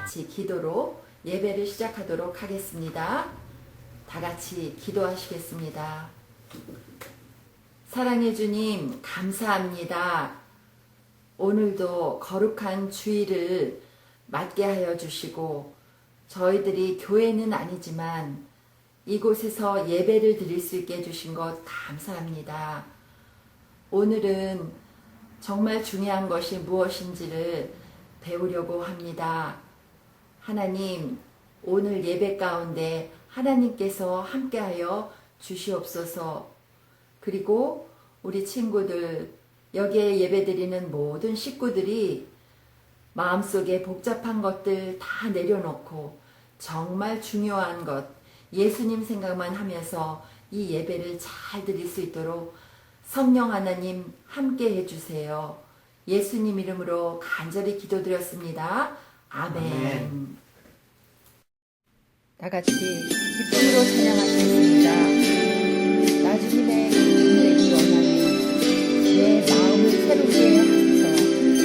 같이 기도로 예배를 시작하도록 하겠습니다. 다 같이 기도하시겠습니다. 사랑해 주님, 감사합니다. 오늘도 거룩한 주일을 맞게 하여 주시고 저희들이 교회는 아니지만 이곳에서 예배를 드릴 수 있게 해주신 것 감사합니다. 오늘은 정말 중요한 것이 무엇인지를 배우려고 합니다. 하나님, 오늘 예배 가운데 하나님께서 함께하여 주시옵소서. 그리고 우리 친구들, 여기에 예배드리는 모든 식구들이 마음속에 복잡한 것들 다 내려놓고 정말 중요한 것, 예수님 생각만 하면서 이 예배를 잘 드릴 수 있도록 성령 하나님 함께 해주세요. 예수님 이름으로 간절히 기도드렸습니다. 아멘. 다 같이 기쁨으로 찬양하시겠습니다. 나 주님의 기쁨 되기 원하니 내 마음을 새롭게 하소서.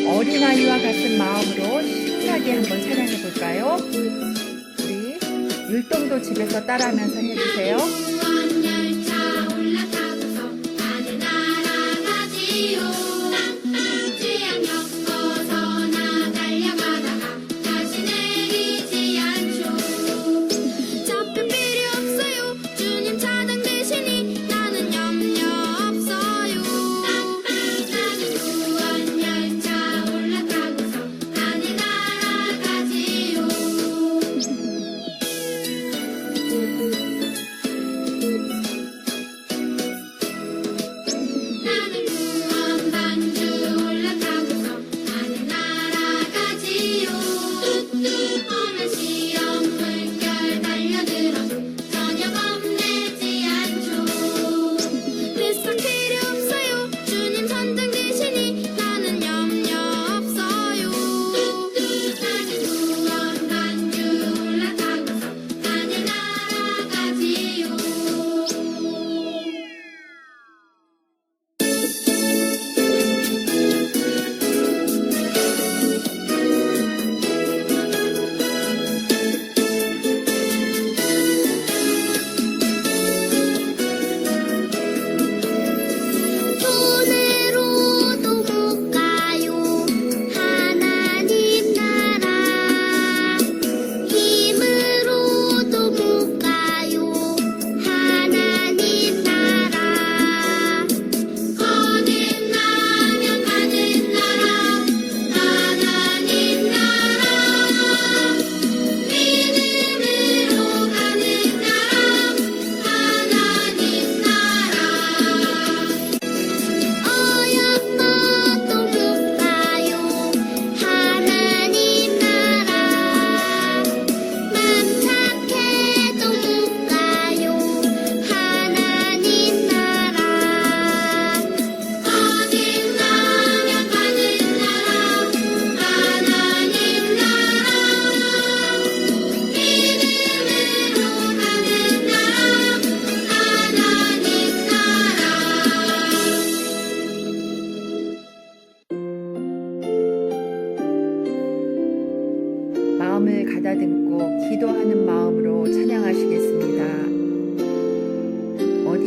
어린아이와 같은 마음으로 신나게 한번 찬양해 볼까요? 우리 율동도 집에서 따라하면서 해주세요. 열차 올라타고서 하늘나라 가지요. 주양역 벗어나 달려가다가 다시 내리지 않죠. 잡힐 필요 없어요. 주님 찬양 대신이 나는 염려 없어요. 나는 구원 열차 올라타고서 하늘나라 가지요.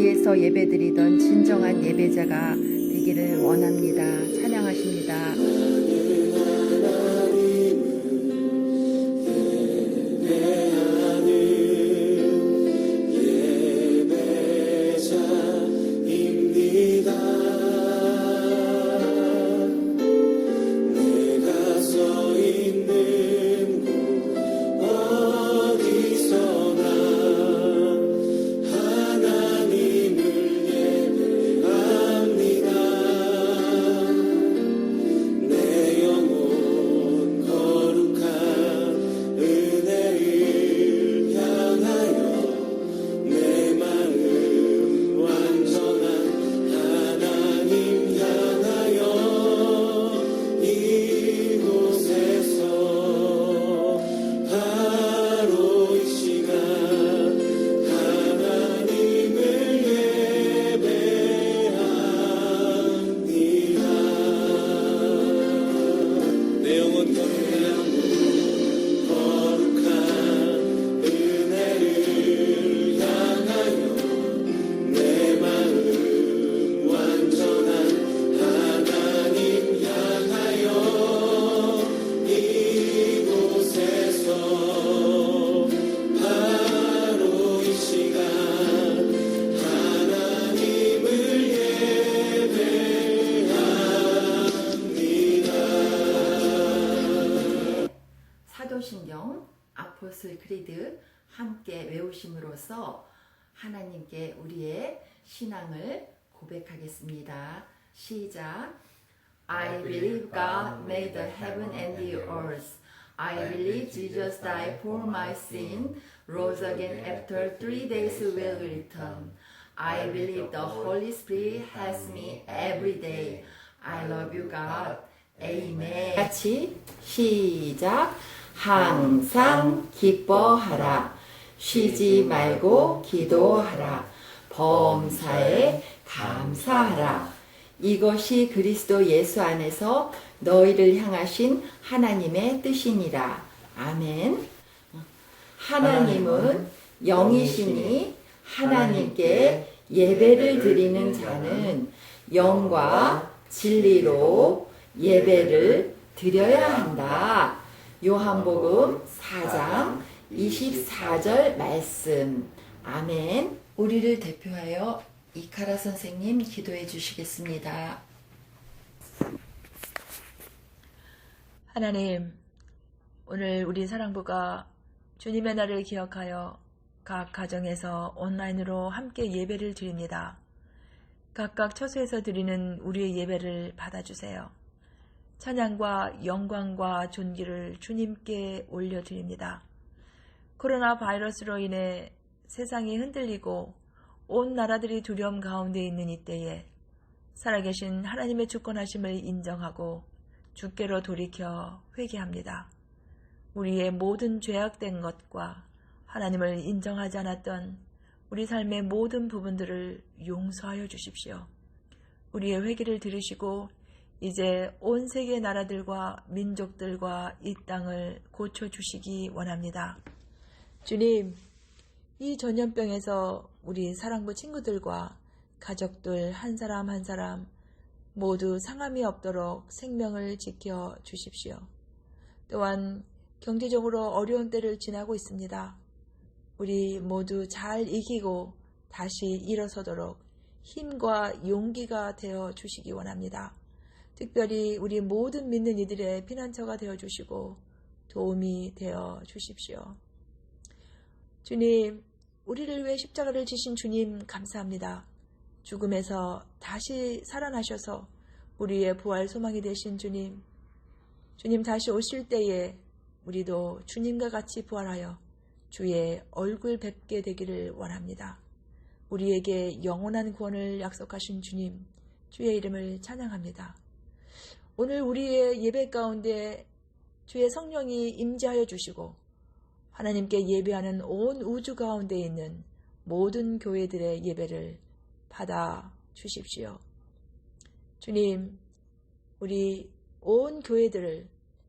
자리에서 예배드리던 진정한 예배자가 되기를 원합니다. 찬양하십니다. 사도신경, 아포슬 크리드 함께 외우심으로써 하나님께 우리의 신앙을 고백하겠습니다. 시작. I believe God made the heaven and the earth. I believe Jesus died for my sin, rose again after 3 days will return. I believe the Holy Spirit helps me every day. I love you, God. Amen. 같이 시작. 항상 기뻐하라. 쉬지 말고 기도하라. 범사에 감사하라. 이것이 그리스도 예수 안에서 너희를 향하신 하나님의 뜻이니라. 아멘. 하나님은 영이시니 하나님께 예배를 드리는 자는 영과 진리로 예배를 드려야 한다. 요한복음 4장 24절 말씀. 아멘. 우리를 대표하여 이카라 선생님 기도해 주시겠습니다. 하나님, 오늘 우리 사랑부가 주님의 날을 기억하여 각 가정에서 온라인으로 함께 예배를 드립니다. 각각 처소에서 드리는 우리의 예배를 받아주세요. 찬양과 영광과 존귀를 주님께 올려드립니다. 코로나 바이러스로 인해 세상이 흔들리고 온 나라들이 두려움 가운데 있는 이때에 살아계신 하나님의 주권하심을 인정하고 주께로 돌이켜 회개합니다. 우리의 모든 죄악된 것과 하나님을 인정하지 않았던 우리 삶의 모든 부분들을 용서하여 주십시오. 우리의 회개를 들으시고 이제 온 세계 나라들과 민족들과 이 땅을 고쳐주시기 원합니다. 주님, 이 전염병에서 우리 사랑부 친구들과 가족들 한 사람 한 사람 모두 상함이 없도록 생명을 지켜 주십시오. 또한 경제적으로 어려운 때를 지나고 있습니다. 우리 모두 잘 이기고 다시 일어서도록 힘과 용기가 되어 주시기 원합니다. 특별히 우리 모든 믿는 이들의 피난처가 되어 주시고 도움이 되어 주십시오. 주님, 우리를 위해 십자가를 지신 주님 감사합니다. 죽음에서 다시 살아나셔서 우리의 부활 소망이 되신 주님, 주님 다시 오실 때에 우리도 주님과 같이 부활하여 주의 얼굴 뵙게 되기를 원합니다. 우리에게 영원한 구원을 약속하신 주님, 주의 이름을 찬양합니다. 오늘 우리의 예배 가운데 주의 성령이 임재하여 주시고 하나님께 예배하는 온 우주 가운데 있는 모든 교회들의 예배를 받아 주십시오. 주님, 우리 온 교회들을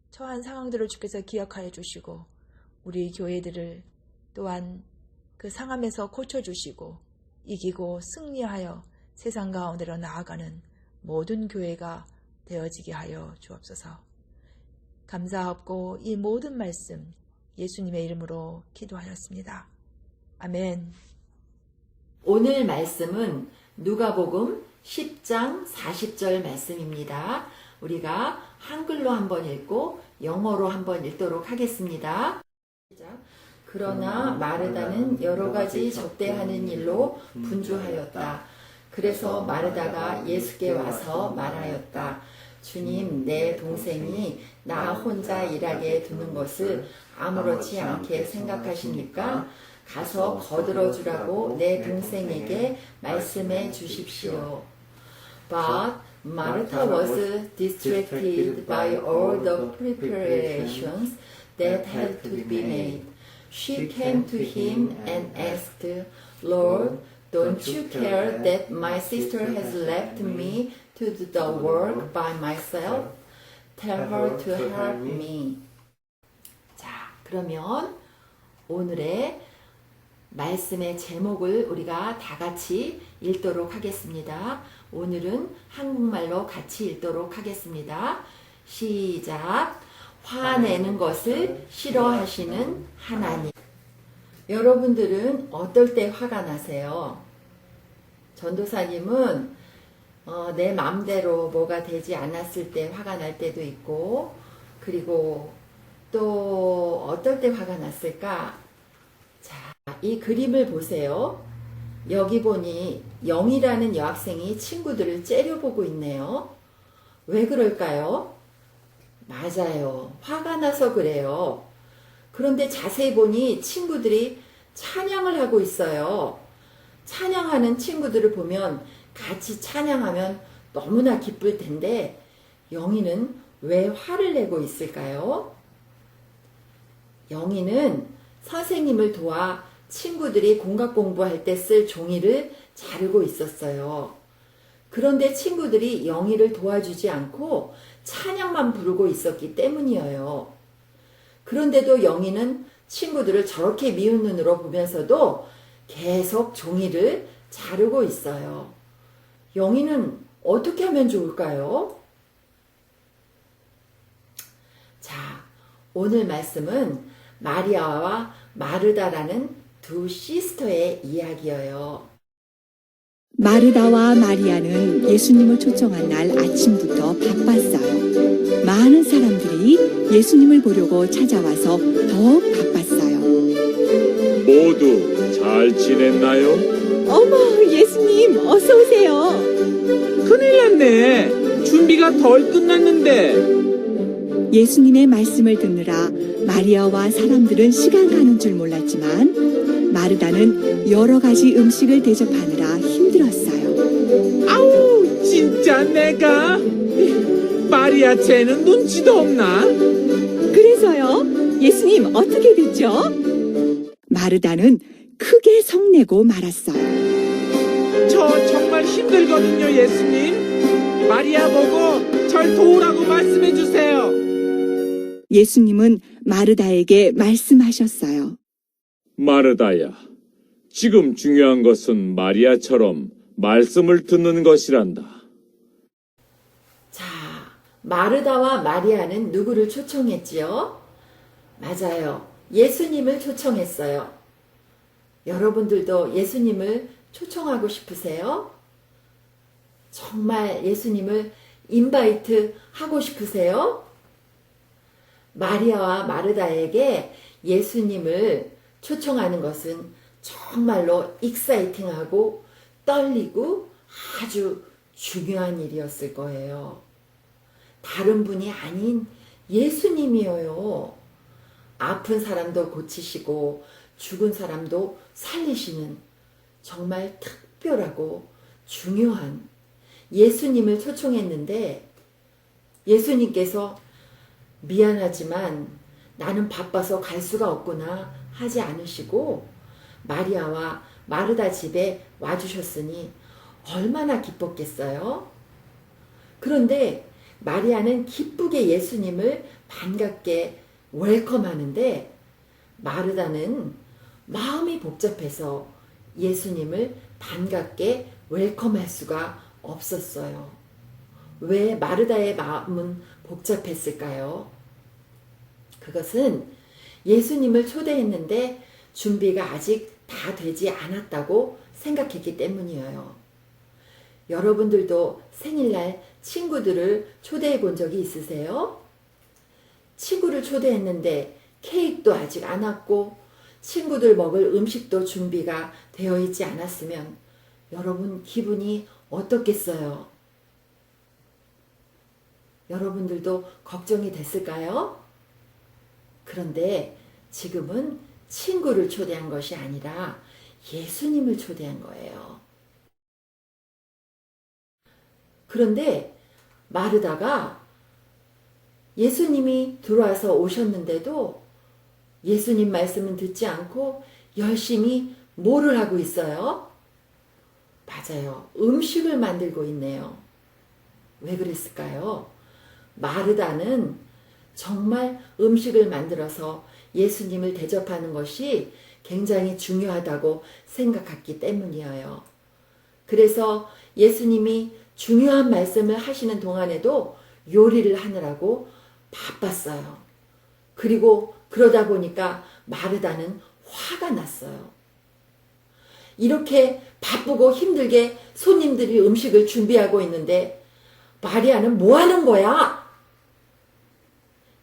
처한 상황들을 주께서 기억하여 주시고 우리 교회들을 또한 그 상함에서 고쳐주시고 이기고 승리하여 세상 가운데로 나아가는 모든 교회가 되어지게 하여 주옵소서. 감사하고 이 모든 말씀 예수님의 이름으로 기도하였습니다. 아멘. 오늘 말씀은 누가복음 10장 40절 말씀입니다. 우리가 한글로 한번 읽고 영어로 한번 읽도록 하겠습니다. 그러나 마르다는 여러 가지 적대하는 일로 분주하였다. 그래서 마르다가 예수께 와서 말하였다. 주님, 내 동생이 나 혼자 일하게 두는 것을 아무렇지 않게 생각하십니까? 가서 거들어 주라고 내 동생에게 말씀해 주십시오. But Martha was distracted by all the preparations that had to be made. She came to him and asked, Lord, don't you care that my sister has left me to do the work by myself? Tell her to help me. 자, 그러면 오늘의 말씀의 제목을 우리가 다 같이 읽도록 하겠습니다. 오늘은 한국말로 같이 읽도록 하겠습니다. 시작. 화내는 것을 싫어하시는 하나님. 여러분들은 어떨 때 화가 나세요? 전도사님은 내 마음대로 뭐가 되지 않았을 때 화가 날 때도 있고, 그리고 또 어떨 때 화가 났을까? 자, 이 그림을 보세요. 여기 보니 영이라는 여학생이 친구들을 째려보고 있네요. 왜 그럴까요? 맞아요. 화가 나서 그래요. 그런데 자세히 보니 친구들이 찬양을 하고 있어요. 찬양하는 친구들을 보면 같이 찬양하면 너무나 기쁠 텐데 영희는 왜 화를 내고 있을까요? 영희는 선생님을 도와 친구들이 공학 공부할 때 쓸 종이를 자르고 있었어요. 그런데 친구들이 영희를 도와주지 않고 찬양만 부르고 있었기 때문이에요. 그런데도 영희는 친구들을 저렇게 미운 눈으로 보면서도 계속 종이를 자르고 있어요. 영희는 어떻게 하면 좋을까요? 자, 오늘 말씀은 마리아와 마르다라는 두 시스터의 이야기예요. 마르다와 마리아는 예수님을 초청한 날 아침부터 바빴어요. 많은 사람들이 예수님을 보려고 찾아와서 더욱 바빴어요. 모두 잘 지냈나요? 어머, 예수님 어서 오세요. 큰일 났네. 준비가 덜 끝났는데. 예수님의 말씀을 듣느라 마리아와 사람들은 시간 가는 줄 몰랐지만 마르다는 여러 가지 음식을 대접하느라 힘들었어요. 아우, 진짜 내가. 마리아 쟤는 눈치도 없나? 그래서요, 예수님 어떻게 됐죠? 마르다는 크게 성내고 말았어요. 저 정말 힘들거든요, 예수님. 마리아 보고 절 도우라고 말씀해 주세요. 예수님은 마르다에게 말씀하셨어요. 마르다야, 지금 중요한 것은 마리아처럼 말씀을 듣는 것이란다. 자, 마르다와 마리아는 누구를 초청했지요? 맞아요. 예수님을 초청했어요. 여러분들도 예수님을 초청하고 싶으세요? 정말 예수님을 인바이트 하고 싶으세요? 마리아와 마르다에게 예수님을 초청하는 것은 정말로 익사이팅하고 떨리고 아주 중요한 일이었을 거예요. 다른 분이 아닌 예수님이에요. 아픈 사람도 고치시고 죽은 사람도 살리시는 정말 특별하고 중요한 예수님을 초청했는데 예수님께서 미안하지만 나는 바빠서 갈 수가 없구나 하지 않으시고 마리아와 마르다 집에 와주셨으니 얼마나 기뻤겠어요? 그런데 마리아는 기쁘게 예수님을 반갑게 웰컴하는데 마르다는 마음이 복잡해서 예수님을 반갑게 웰컴할 수가 없었어요. 왜 마르다의 마음은 복잡했을까요? 그것은 예수님을 초대했는데 준비가 아직 다 되지 않았다고 생각했기 때문이에요. 여러분들도 생일날 친구들을 초대해 본 적이 있으세요? 친구를 초대했는데 케이크도 아직 안 왔고 친구들 먹을 음식도 준비가 되어 있지 않았으면 여러분 기분이 어떻겠어요? 여러분들도 걱정이 됐을까요? 그런데 지금은 친구를 초대한 것이 아니라 예수님을 초대한 거예요. 그런데 마르다가 예수님이 들어와서 오셨는데도 예수님 말씀은 듣지 않고 열심히 뭐를 하고 있어요? 맞아요. 음식을 만들고 있네요. 왜 그랬을까요? 마르다는 정말 음식을 만들어서 예수님을 대접하는 것이 굉장히 중요하다고 생각했기 때문이에요. 그래서 예수님이 중요한 말씀을 하시는 동안에도 요리를 하느라고 바빴어요. 그리고 그러다 보니까 마르다는 화가 났어요. 이렇게 바쁘고 힘들게 손님들이 음식을 준비하고 있는데 마리아는 뭐 하는 거야?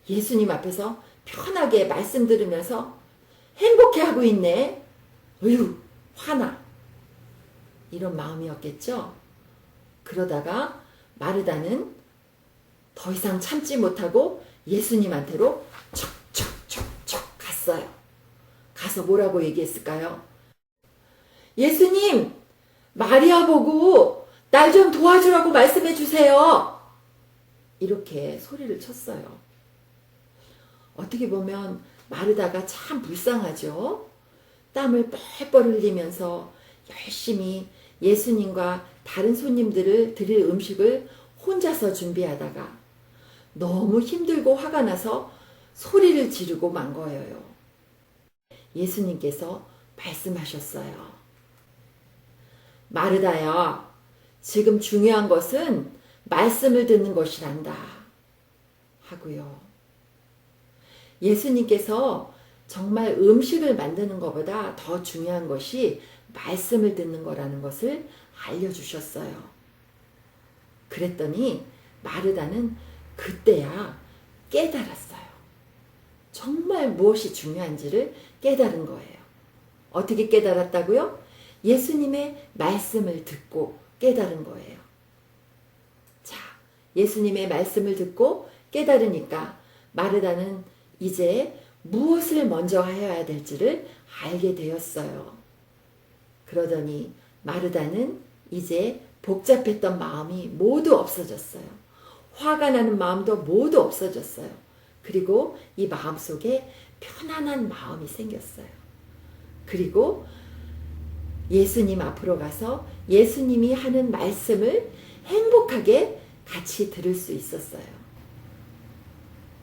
예수님 앞에서 편하게 말씀 들으면서 행복해하고 있네. 어휴, 화나. 이런 마음이었겠죠. 그러다가 마르다는 더 이상 참지 못하고 예수님한테로 척척척척 갔어요. 가서 뭐라고 얘기했을까요? 예수님, 마리아 보고 날 좀 도와주라고 말씀해 주세요. 이렇게 소리를 쳤어요. 어떻게 보면 마르다가 참 불쌍하죠. 땀을 뻘뻘 흘리면서 열심히 예수님과 다른 손님들을 드릴 음식을 혼자서 준비하다가 너무 힘들고 화가 나서 소리를 지르고 만 거예요. 예수님께서 말씀하셨어요. 마르다야, 지금 중요한 것은 말씀을 듣는 것이란다. 하고요. 예수님께서 정말 음식을 만드는 것보다 더 중요한 것이 말씀을 듣는 거라는 것을 알려주셨어요. 그랬더니 마르다는 그때야 깨달았어요. 정말 무엇이 중요한지를 깨달은 거예요. 어떻게 깨달았다고요? 예수님의 말씀을 듣고 깨달은 거예요. 자, 예수님의 말씀을 듣고 깨달으니까 마르다는 이제 무엇을 먼저 해야 될지를 알게 되었어요. 그러더니 마르다는 이제 복잡했던 마음이 모두 없어졌어요. 화가 나는 마음도 모두 없어졌어요. 그리고 이 마음속에 편안한 마음이 생겼어요. 그리고 예수님 앞으로 가서 예수님이 하는 말씀을 행복하게 같이 들을 수 있었어요.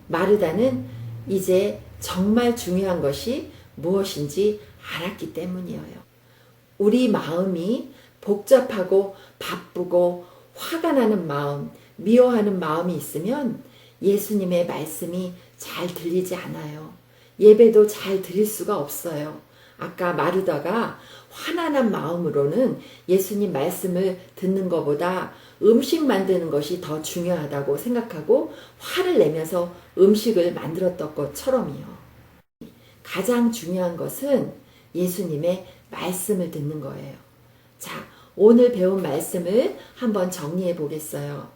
마르다는 이제 정말 중요한 것이 무엇인지 알았기 때문이에요. 우리 마음이 복잡하고 바쁘고 화가 나는 마음, 미워하는 마음이 있으면 예수님의 말씀이 잘 들리지 않아요. 예배도 잘 드릴 수가 없어요. 아까 마르다가 화난한 마음으로는 예수님 말씀을 듣는 것보다 음식 만드는 것이 더 중요하다고 생각하고 화를 내면서 음식을 만들었던 것처럼이요. 가장 중요한 것은 예수님의 말씀을 듣는 거예요. 자, 오늘 배운 말씀을 한번 정리해 보겠어요.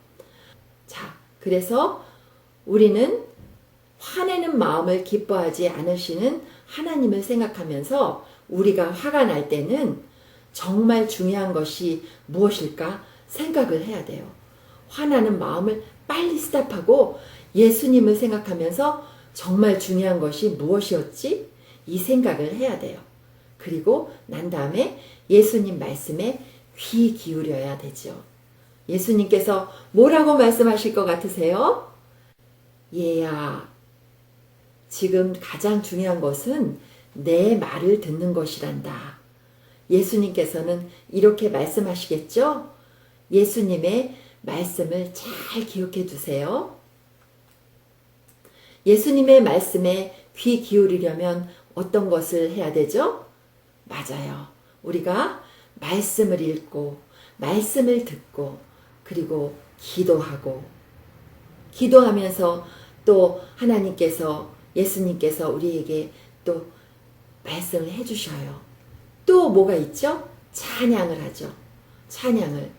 자, 그래서 우리는 화내는 마음을 기뻐하지 않으시는 하나님을 생각하면서 우리가 화가 날 때는 정말 중요한 것이 무엇일까 생각을 해야 돼요. 화나는 마음을 빨리 스탑하고 예수님을 생각하면서 정말 중요한 것이 무엇이었지? 이 생각을 해야 돼요. 그리고 난 다음에 예수님 말씀에 귀 기울여야 되죠. 예수님께서 뭐라고 말씀하실 것 같으세요? 얘야, 지금 가장 중요한 것은 내 말을 듣는 것이란다. 예수님께서는 이렇게 말씀하시겠죠? 예수님의 말씀을 잘 기억해 두세요. 예수님의 말씀에 귀 기울이려면 어떤 것을 해야 되죠? 맞아요. 우리가 말씀을 읽고, 말씀을 듣고, 그리고 기도하고, 기도하면서 또 하나님께서, 예수님께서 우리에게 또 말씀을 해주셔요. 또 뭐가 있죠? 찬양을 하죠. 찬양을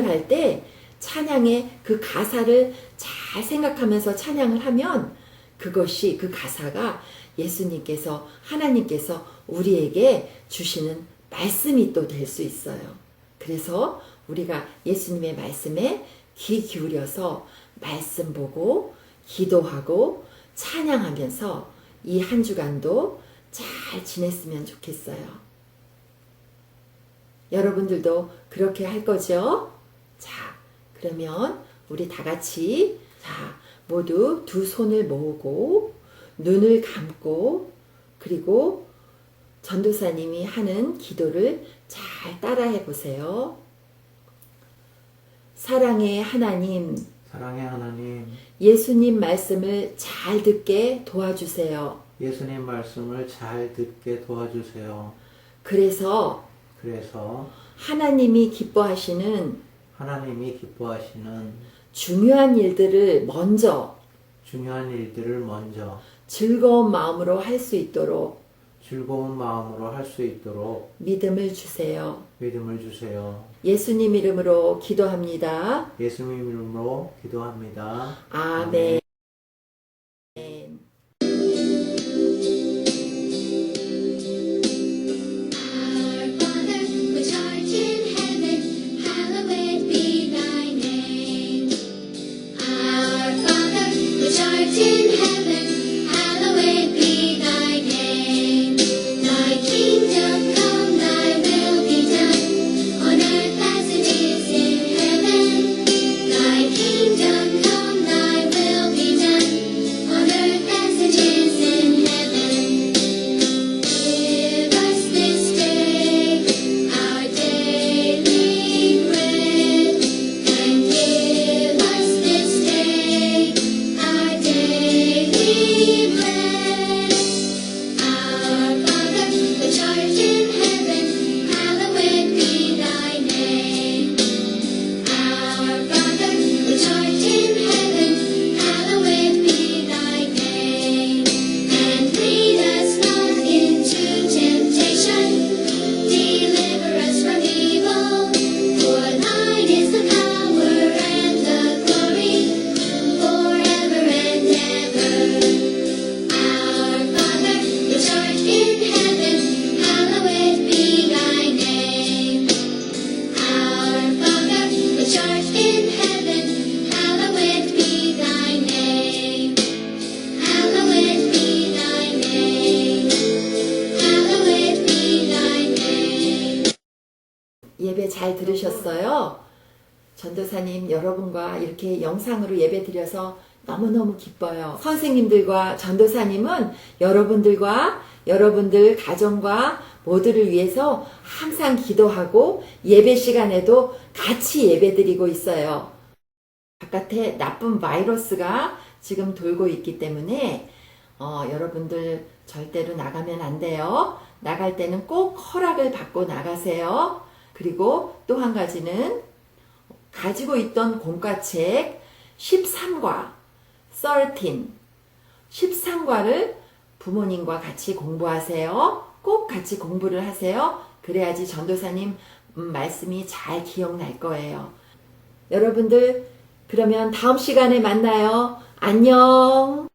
할 때 찬양의 그 가사를 잘 생각하면서 찬양을 하면 그것이, 그 가사가 예수님께서, 하나님께서 우리에게 주시는 말씀이 또 될 수 있어요. 그래서 우리가 예수님의 말씀에 귀 기울여서 말씀 보고 기도하고 찬양하면서 이 한 주간도 잘 지냈으면 좋겠어요. 여러분들도 그렇게 할 거죠? 자, 그러면 우리 다 같이 모두 두 손을 모으고 눈을 감고 그리고 전도사님이 하는 기도를 잘 따라해 보세요. 사랑의 하나님, 예수님 말씀을 잘 듣게 도와주세요. 예수님 말씀을 잘 듣게 도와주세요. 그래서 하나님이 기뻐하시는 중요한 일들을 먼저 즐거운 마음으로 할 수 있도록 믿음을 주세요. 예수님 이름으로 기도합니다. 아멘. Our Father, which art in heaven, hallowed be thy name. Our Father, which art in heaven, hallowed be thy name. Thy kingdom come, thy will be done, on earth as it is in heaven. Thy kingdom come, thy will be done, on earth as it is in heaven. Give us this day our daily bread, and give us this day our daily bread. Our Father, which art in heaven, hallowed be thy name. Our Father, which art in heaven, hallowed be thy name. And lead us not into temptation, deliver us from evil. For thine is the power and the glory, forever and ever. Our Father, which art in heaven, hallowed be thy name. Our Father, which art in heaven, hallowed be thy name. Hallowed be thy name. Hallowed be thy name. 예배 잘 들으셨어요? 전도사님 여러분과 이렇게 영상으로 예배 드려서 너무너무 기뻐요. 선생님들과 전도사님은 여러분들과 여러분들 가정과 모두를 위해서 항상 기도하고 예배 시간에도 같이 예배 드리고 있어요. 바깥에 나쁜 바이러스가 지금 돌고 있기 때문에 여러분들 절대로 나가면 안 돼요. 나갈 때는 꼭 허락을 받고 나가세요. 그리고 또 한 가지는 가지고 있던 공과책 13과 부모님과 같이 공부하세요. 꼭 같이 공부를 하세요. 그래야지 전도사님 말씀이 잘 기억날 거예요. 여러분들 그러면 다음 시간에 만나요. 안녕.